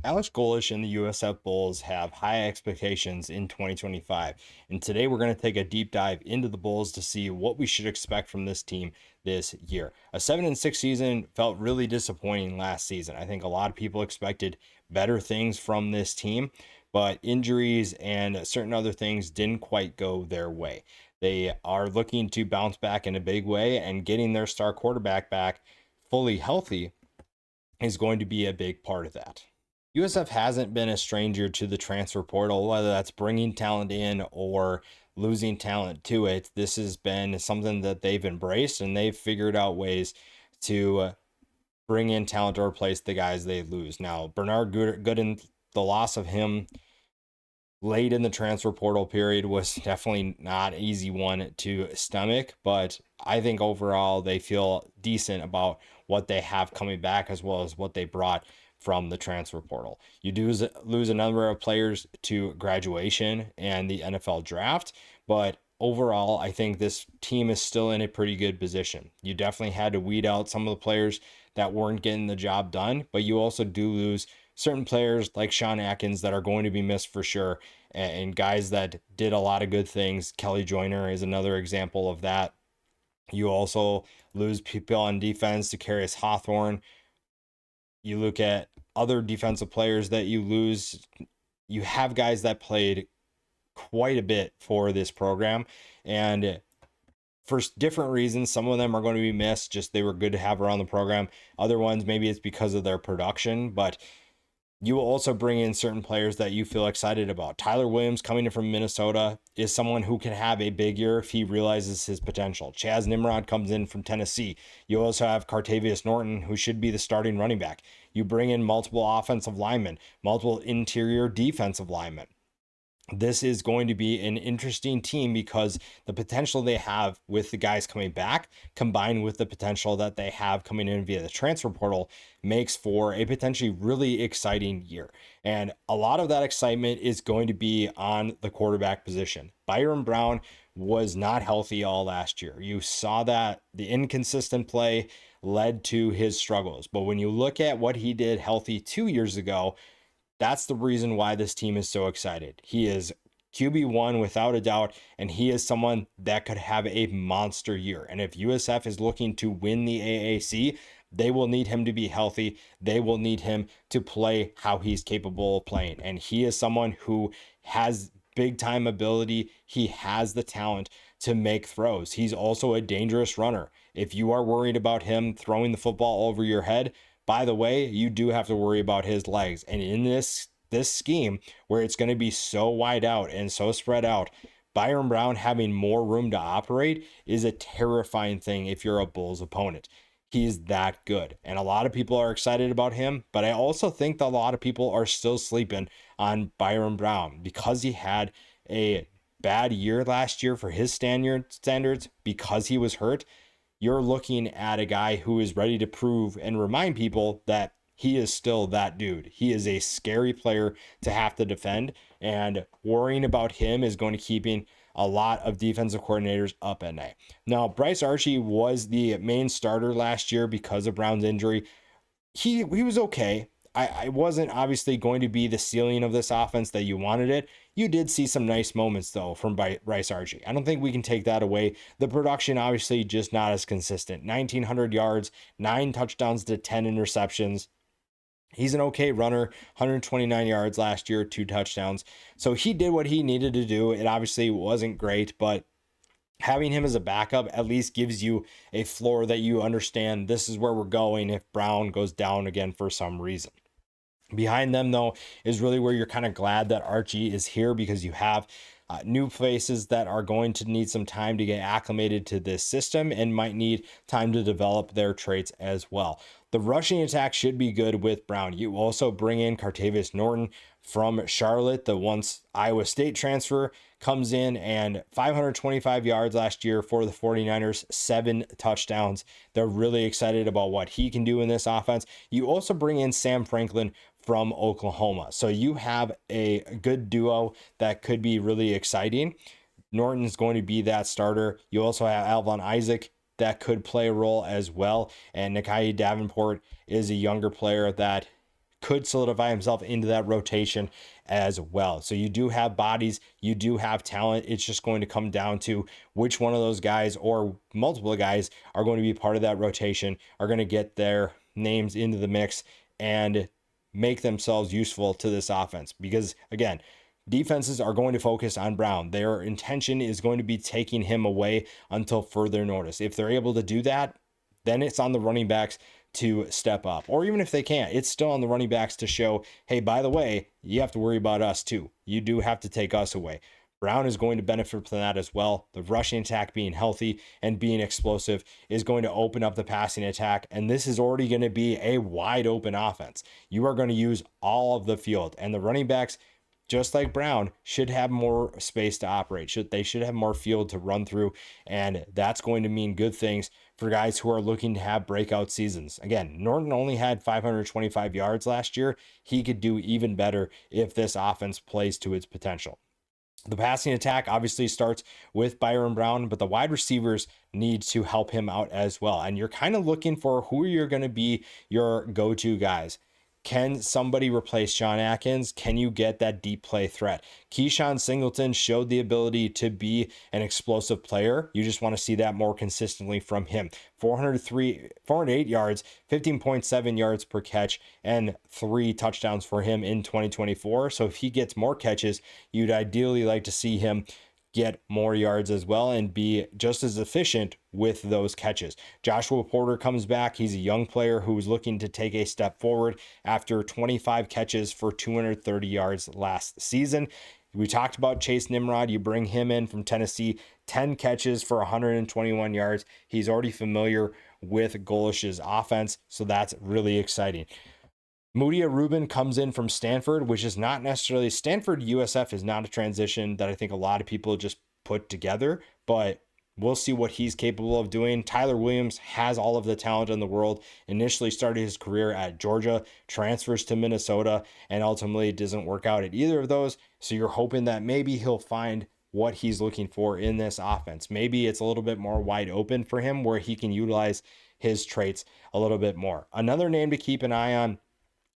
Alex Golish and the USF Bulls have high expectations in 2025. And today we're going to take a deep dive into the Bulls to see what we should expect from this team this year. A 7-6 season felt really disappointing last season. I think a lot of people expected better things from this team, but injuries and certain other things didn't quite go their way. They are looking to bounce back in a big way, and getting their star quarterback back fully healthy is going to be a big part of that. USF hasn't been a stranger to the transfer portal, whether that's bringing talent in or losing talent to it. This has been something that they've embraced, and they've figured out ways to bring in talent to replace the guys they lose. Now, Bernard Gooden, the loss of him late in the transfer portal period was definitely not an easy one to stomach, but I think overall they feel decent about what they have coming back as well as what they brought from the transfer portal. You do lose a number of players to graduation and the NFL draft, but overall, I think this team is still in a pretty good position. You definitely had to weed out some of the players that weren't getting the job done, but you also do lose certain players like Sean Atkins that are going to be missed for sure, and guys that did a lot of good things. Kelly Joyner is another example of that. You also lose people on defense to Carius Hawthorne. You look at other defensive players that you lose. You have guys that played quite a bit for this program, and for different reasons. Some of them are going to be missed, just they were good to have around the program. Other ones, maybe it's because of their production, but you will also bring in certain players that you feel excited about. Tyler Williams, coming in from Minnesota, is someone who can have a big year if he realizes his potential. Chaz Nimrod comes in from Tennessee. You also have Cartavius Norton, who should be the starting running back. You bring in multiple offensive linemen, multiple interior defensive linemen. This is going to be an interesting team because the potential they have with the guys coming back, combined with the potential that they have coming in via the transfer portal, makes for a potentially really exciting year. And a lot of that excitement is going to be on the quarterback position. Byron Brown was not healthy all last year. You saw that the inconsistent play led to his struggles. But when you look at what he did healthy 2 years ago, that's the reason why this team is so excited. He is QB1 without a doubt, and he is someone that could have a monster year. And if USF is looking to win the AAC, they will need him to be healthy. They will need him to play how he's capable of playing. And he is someone who has big time ability. He has the talent to make throws. He's also a dangerous runner. If you are worried about him throwing the football over your head, by the way, you do have to worry about his legs. And in this scheme where it's going to be so wide out and so spread out, Byron Brown having more room to operate is a terrifying thing if you're a Bulls opponent. He's that good. And a lot of people are excited about him, but I also think that a lot of people are still sleeping on Byron Brown because he had a bad year last year for his standards because he was hurt. You're looking at a guy who is ready to prove and remind people that he is still that dude. He is a scary player to have to defend, and worrying about him is going to keeping a lot of defensive coordinators up at night. Now, Bryce Archie was the main starter last year because of Brown's injury. He was okay. I wasn't obviously going to be the ceiling of this offense that you wanted it. You did see some nice moments, though, from Bryce Archie. I don't think we can take that away. The production, obviously, just not as consistent. 1,900 yards, 9 touchdowns to 10 interceptions. He's an okay runner, 129 yards last year, 2 touchdowns. So he did what he needed to do. It obviously wasn't great, but having him as a backup at least gives you a floor that you understand this is where we're going if Brown goes down again for some reason. Behind them, though, is really where you're kind of glad that Archie is here because you have new faces that are going to need some time to get acclimated to this system and might need time to develop their traits as well. The rushing attack should be good with Brown. You also bring in Cartavius Norton from Charlotte, the once Iowa State transfer, comes in and 525 yards last year for the 49ers, 7 touchdowns. They're really excited about what he can do in this offense. You also bring in Sam Franklin from Oklahoma. So you have a good duo that could be really exciting. Norton's going to be that starter. You also have Alvon Isaac that could play a role as well. And Nakai Davenport is a younger player that could solidify himself into that rotation as well. So you do have bodies, you do have talent. It's just going to come down to which one of those guys or multiple guys are going to be part of that rotation, are going to get their names into the mix and make themselves useful to this offense. Because again, defenses are going to focus on Brown. Their intention is going to be taking him away until further notice. If they're able to do that, then it's on the running backs to step up. Or even if they can't, it's still on the running backs to show, hey, by the way, you have to worry about us too. You do have to take us away. Brown is going to benefit from that as well. The rushing attack being healthy and being explosive is going to open up the passing attack. And this is already going to be a wide open offense. You are going to use all of the field. And the running backs, just like Brown, should have more space to operate. They should have more field to run through. And that's going to mean good things for guys who are looking to have breakout seasons. Again, Norton only had 525 yards last year. He could do even better if this offense plays to its potential. The passing attack obviously starts with Byron Brown, but the wide receivers need to help him out as well. And you're kind of looking for who you're going to be your go-to guys. Can somebody replace Sean Atkins? Can you get that deep play threat? Keyshawn Singleton showed the ability to be an explosive player. You just want to see that more consistently from him. 408 yards, 15.7 yards per catch, and 3 touchdowns for him in 2024. So if he gets more catches, you'd ideally like to see him get more yards as well and be just as efficient with those catches. Joshua Porter comes back. He's a young player who's looking to take a step forward after 25 catches for 230 yards last season. We talked about Chase Nimrod. You bring him in from Tennessee, 10 catches for 121 yards. He's already familiar with Golish's offense, so that's really exciting. Mudia Rubin comes in from Stanford, which is not necessarily Stanford USF is not a transition that I think a lot of people just put together, but we'll see what he's capable of doing. Tyler Williams has all of the talent in the world, initially started his career at Georgia, transfers to Minnesota, and ultimately doesn't work out at either of those. So you're hoping that maybe he'll find what he's looking for in this offense. Maybe it's a little bit more wide open for him where he can utilize his traits a little bit more. Another name to keep an eye on,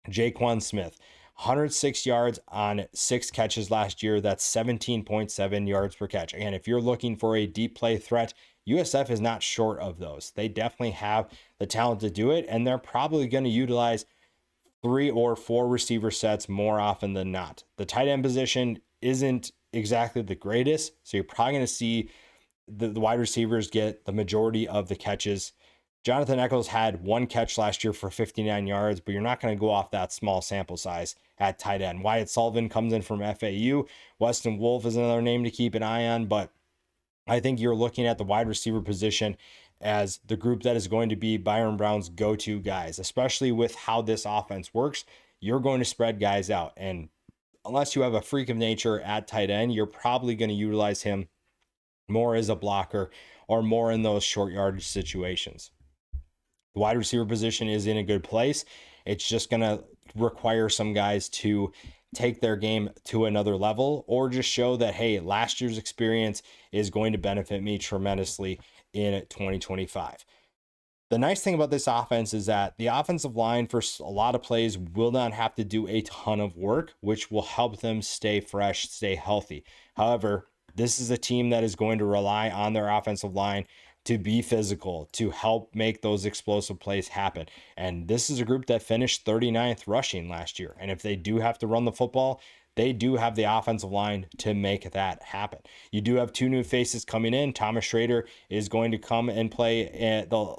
Jaquan Smith, 106 yards on 6 catches last year. That's 17.7 yards per catch. And if you're looking for a deep play threat, USF is not short of those. They definitely have the talent to do it, and they're probably going to utilize 3 or 4 receiver sets more often than not. The tight end position isn't exactly the greatest, so you're probably going to see the wide receivers get the majority of the catches. Jonathan Eccles had 1 catch last year for 59 yards, but you're not going to go off that small sample size at tight end. Wyatt Sullivan comes in from FAU. Weston Wolf is another name to keep an eye on, but I think you're looking at the wide receiver position as the group that is going to be Byron Brown's go-to guys, especially with how this offense works. You're going to spread guys out, and unless you have a freak of nature at tight end, you're probably going to utilize him more as a blocker or more in those short yardage situations. The wide receiver position is in a good place. It's just going to require some guys to take their game to another level or just show that, hey, last year's experience is going to benefit me tremendously in 2025. The nice thing about this offense is that the offensive line for a lot of plays will not have to do a ton of work, which will help them stay fresh, stay healthy. However, this is a team that is going to rely on their offensive line to be physical, to help make those explosive plays happen. And this is a group that finished 39th rushing last year. And if they do have to run the football, they do have the offensive line to make that happen. You do have 2 new faces coming in. Thomas Schrader is going to come and play at the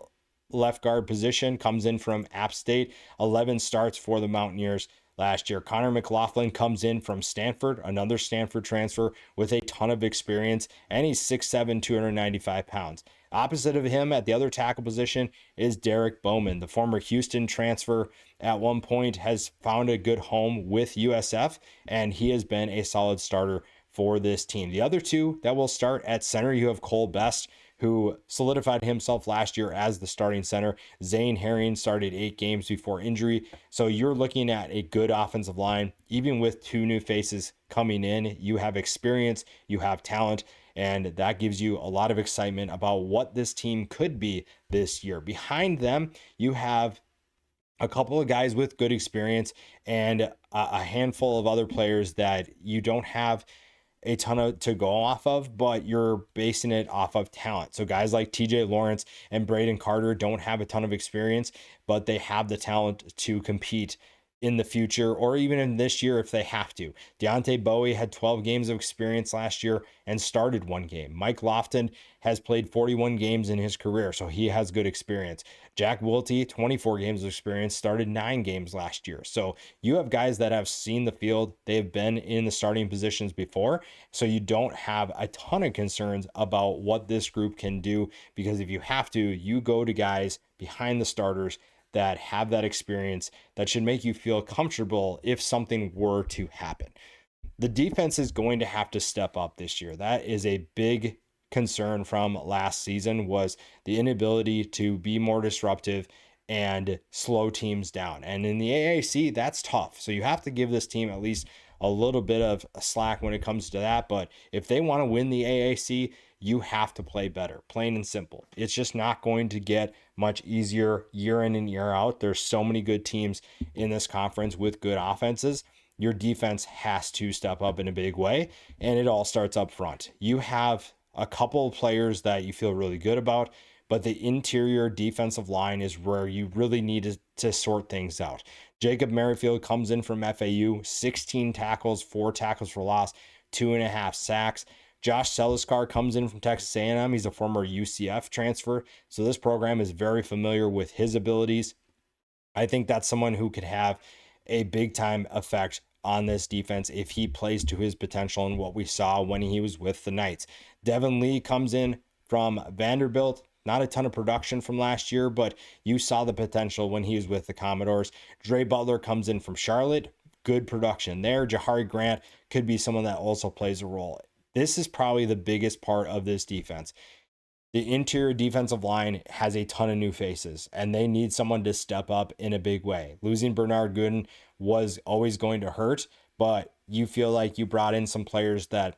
left guard position, comes in from App State, 11 starts for the Mountaineers last year. Connor McLaughlin comes in from Stanford, another Stanford transfer with a ton of experience, and he's 6'7", 295 pounds. Opposite of him at the other tackle position is Derek Bowman, the former Houston transfer. At one point has found a good home with USF, and he has been a solid starter for this team. The other 2 that will start at center, you have Cole Best, who solidified himself last year as the starting center. Zane Herring started 8 games before injury. So you're looking at a good offensive line. Even with 2 new faces coming in, you have experience, you have talent, and that gives you a lot of excitement about what this team could be this year. Behind them, you have a couple of guys with good experience, and a handful of other players that you don't have a ton of to go off of, but you're basing it off of talent. So guys like TJ Lawrence and Braden Carter don't have a ton of experience, but they have the talent to compete in the future or even in this year if they have to. Deontay Bowie had 12 games of experience last year and started one game. Mike Lofton has played 41 games in his career, so he has good experience. Jack Wiltie, 24 games of experience, started 9 games last year. So you have guys that have seen the field, they've been in the starting positions before, so you don't have a ton of concerns about what this group can do, because if you have to, you go to guys behind the starters that have that experience that should make you feel comfortable if something were to happen. The defense is going to have to step up this year. That is a big concern from last season, was the inability to be more disruptive and slow teams down. And in the AAC, that's tough. So you have to give this team at least a little bit of slack when it comes to that. But if they want to win the AAC, you have to play better, plain and simple. It's just not going to get much easier year in and year out. There's so many good teams in this conference with good offenses. Your defense has to step up in a big way, and it all starts up front. You have a couple of players that you feel really good about, but the interior defensive line is where you really need to sort things out. Jacob Merrifield comes in from FAU, 16 tackles, 4 tackles for loss, 2.5 sacks. Josh Seliskar comes in from Texas A&M. He's a former UCF transfer, so this program is very familiar with his abilities. I think that's someone who could have a big time effect on this defense if he plays to his potential and what we saw when he was with the Knights. Devin Lee comes in from Vanderbilt. Not a ton of production from last year, but you saw the potential when he was with the Commodores. Dre Butler comes in from Charlotte. Good production there. Jahari Grant could be someone that also plays a role. This is probably the biggest part of this defense. The interior defensive line has a ton of new faces, and they need someone to step up in a big way. Losing Bernard Gooden was always going to hurt, but you feel like you brought in some players that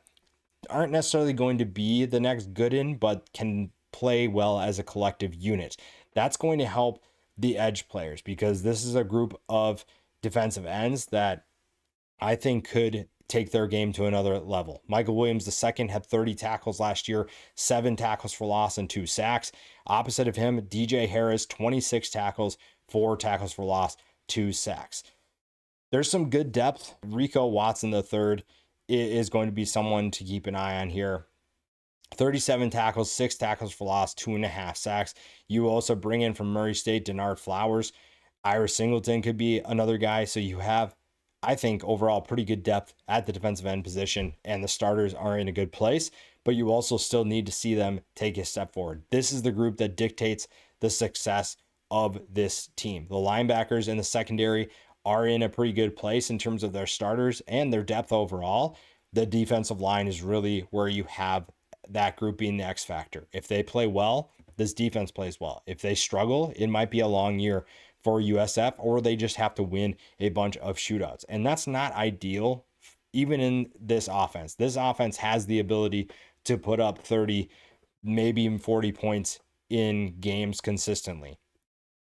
aren't necessarily going to be the next Gooden, but can play well as a collective unit. That's going to help the edge players, because this is a group of defensive ends that I think could take their game to another level. Michael Williams II had 30 tackles last year, 7 tackles for loss and 2 sacks. Opposite of him, DJ Harris, 26 tackles, 4 tackles for loss, 2 sacks. There's some good depth. Rico Watson III is going to be someone to keep an eye on here. 37 tackles, 6 tackles for loss, 2.5 sacks. You also bring in from Murray State, Denard Flowers. Ira Singleton could be another guy. So you have, I think, overall pretty good depth at the defensive end position, and the starters are in a good place, but you also still need to see them take a step forward. This is the group that dictates the success of this team. The linebackers in the secondary are in a pretty good place in terms of their starters and their depth overall. The defensive line is really where you have that group being the X factor. If they play well, this defense plays well. If they struggle, it might be a long year for USF, or they just have to win a bunch of shootouts. And that's not ideal, even in this offense. This offense has the ability to put up 30, maybe even 40 points in games consistently.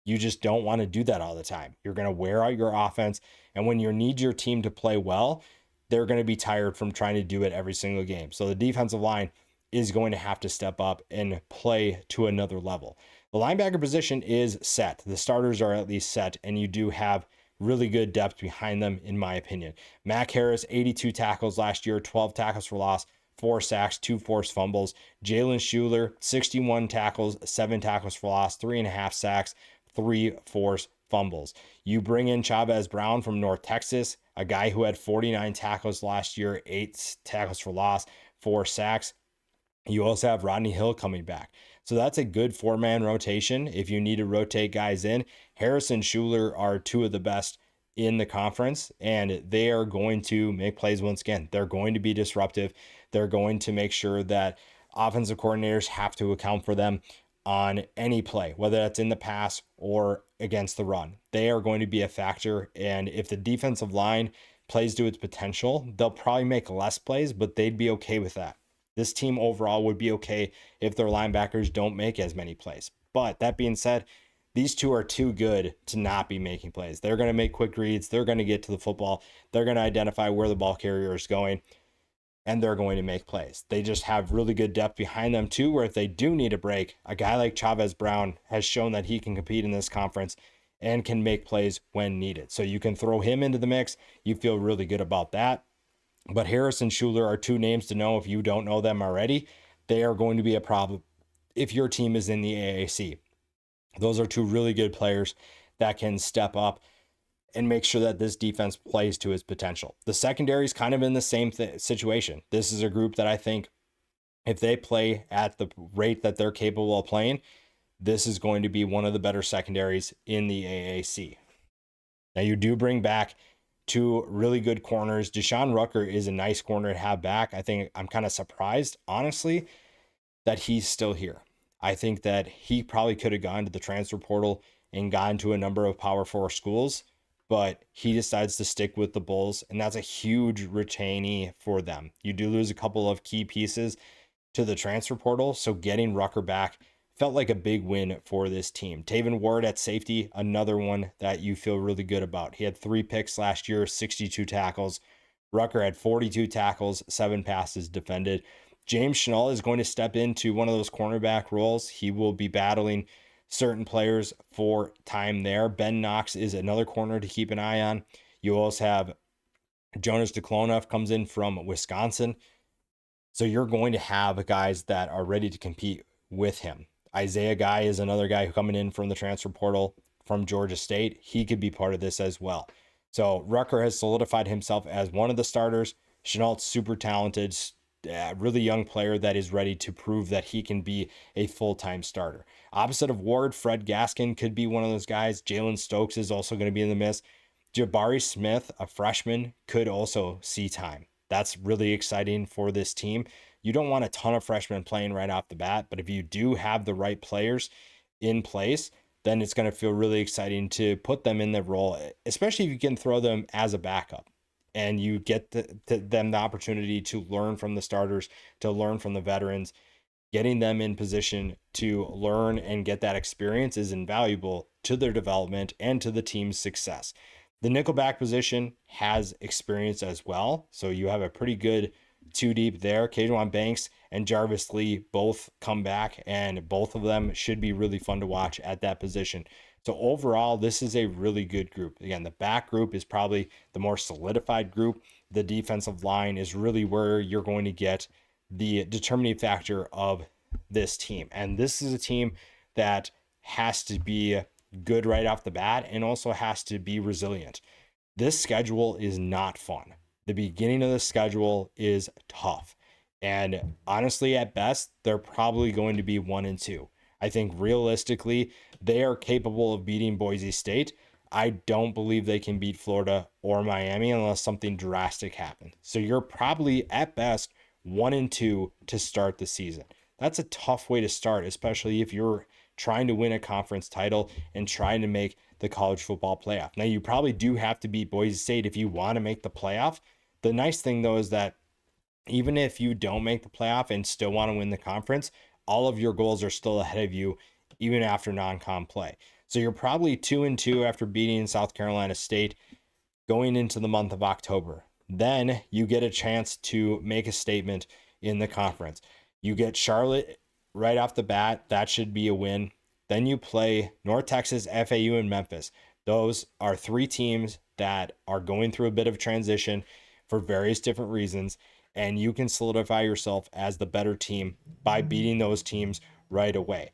You just don't want to do that all the time. You're going to wear out your offense. And when you need your team to play well, they're going to be tired from trying to do it every single game. So the defensive line is going to have to step up and play to another level. The linebacker position is set. The starters are at least set, and you do have really good depth behind them, in my opinion. Mac Harris, 82 tackles last year, 12 tackles for loss, 4 sacks, 2 forced fumbles. Jalen Schuler, 61 tackles, 7 tackles for loss, 3.5 sacks, 3 forced fumbles. You bring in Chavez Brown from North Texas, a guy who had 49 tackles last year, 8 tackles for loss, 4 sacks. You also have Rodney Hill coming back. So that's a good 4-man rotation if you need to rotate guys in. Harris and Schuler are 2 of the best in the conference, and they are going to make plays once again. They're going to be disruptive. They're going to make sure that offensive coordinators have to account for them on any play, whether that's in the pass or against the run. They are going to be a factor, and if the defensive line plays to its potential, they'll probably make less plays, but they'd be okay with that. This team overall would be okay if their linebackers don't make as many plays. But that being said, these two are too good to not be making plays. They're going to make quick reads. They're going to get to the football. They're going to identify where the ball carrier is going, and they're going to make plays. They just have really good depth behind them too, where if they do need a break, a guy like Chavez Brown has shown that he can compete in this conference and can make plays when needed. So you can throw him into the mix. You feel really good about that. But Harris and Schuler are two names to know if you don't know them already. They are going to be a problem if your team is in the AAC. Those are two really good players that can step up and make sure that this defense plays to its potential. The secondary is kind of in the same situation. This is a group that I think if they play at the rate that they're capable of playing, this is going to be one of the better secondaries in the AAC. Now you do bring back two really good corners. Deshaun Rucker is a nice corner to have back. I think I'm kind of surprised, honestly, that he's still here. I think that he probably could have gone to the transfer portal and gone to a number of Power 4 schools, but he decides to stick with the Bulls, and that's a huge retainee for them. You do lose a couple of key pieces to the transfer portal, so getting Rucker back felt like a big win for this team. Taven Ward at safety, another one that you feel really good about. He had 3 picks last year, 62 tackles. Rucker had 42 tackles, 7 passes defended. James Schnall is going to step into one of those cornerback roles. He will be battling certain players for time there. Ben Knox is another corner to keep an eye on. You also have Jonas Duklonov comes in from Wisconsin. So you're going to have guys that are ready to compete with him. Isaiah Guy is another guy coming in from the transfer portal from Georgia State. He could be part of this as well. So Rucker has solidified himself as one of the starters. Chenault's super talented, really young player that is ready to prove that he can be a full-time starter. Opposite of Ward, Fred Gaskin could be one of those guys. Jalen Stokes is also going to be in the mix. Jabari Smith, a freshman, could also see time. That's really exciting for this team. You don't want a ton of freshmen playing right off the bat, but if you do have the right players in place, then it's going to feel really exciting to put them in the role, especially if you can throw them as a backup and you get them the opportunity to learn from the starters, to learn from the veterans. Getting them in position to learn and get that experience is invaluable to their development and to the team's success. The nickelback position has experience as well, so you have a pretty good 2 deep there. K'Juan Banks and Jarvis Lee both come back, and both of them should be really fun to watch at that position. So overall, this is a really good group. Again, the back group is probably the more solidified group. The defensive line is really where you're going to get the determining factor of this team. And this is a team that has to be good right off the bat and also has to be resilient. This schedule is not fun. The beginning of the schedule is tough. And honestly, at best, they're probably going to be 1-2. I think realistically, they are capable of beating Boise State. I don't believe they can beat Florida or Miami unless something drastic happens. So you're probably at best 1-2 to start the season. That's a tough way to start, especially if you're trying to win a conference title and trying to make the college football playoff. Now, you probably do have to beat Boise State if you want to make the playoff. The nice thing, though, is that even if you don't make the playoff and still want to win the conference, all of your goals are still ahead of you, even after non-con play. So you're probably 2-2 after beating South Carolina State going into the month of October. Then you get a chance to make a statement in the conference. You get Charlotte right off the bat. That should be a win. Then you play North Texas, FAU, and Memphis. Those are 3 teams that are going through a bit of transition for various different reasons, and you can solidify yourself as the better team by beating those teams right away.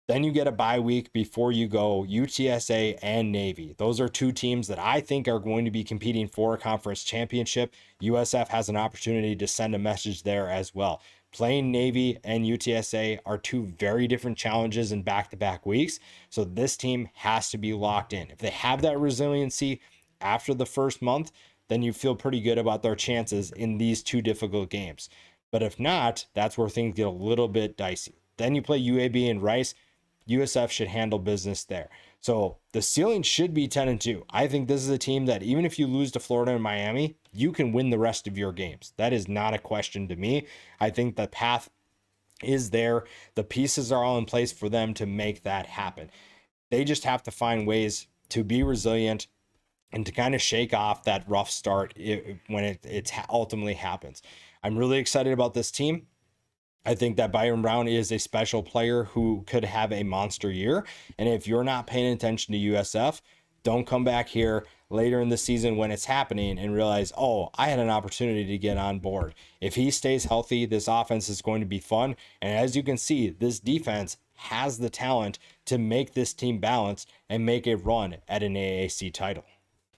Then you get a bye week before you go UTSA and Navy. Those are 2 teams that I think are going to be competing for a conference championship. USF has an opportunity to send a message there as well. Playing Navy and UTSA are 2 very different challenges in back-to-back weeks. So this team has to be locked in. If they have that resiliency after the first month, then you feel pretty good about their chances in these 2 difficult games. But if not, that's where things get a little bit dicey. Then you play UAB and Rice. USF should handle business there. So the ceiling should be 10-2. I think this is a team that even if you lose to Florida and Miami, you can win the rest of your games. That is not a question to me. I think the path is there. The pieces are all in place for them to make that happen. They just have to find ways to be resilient and to kind of shake off that rough start when it ultimately happens. I'm really excited about this team. I think that Byron Brown is a special player who could have a monster year. And if you're not paying attention to USF, don't come back here later in the season when it's happening and realize, oh, I had an opportunity to get on board. If he stays healthy, this offense is going to be fun. And as you can see, this defense has the talent to make this team balanced and make a run at an AAC title.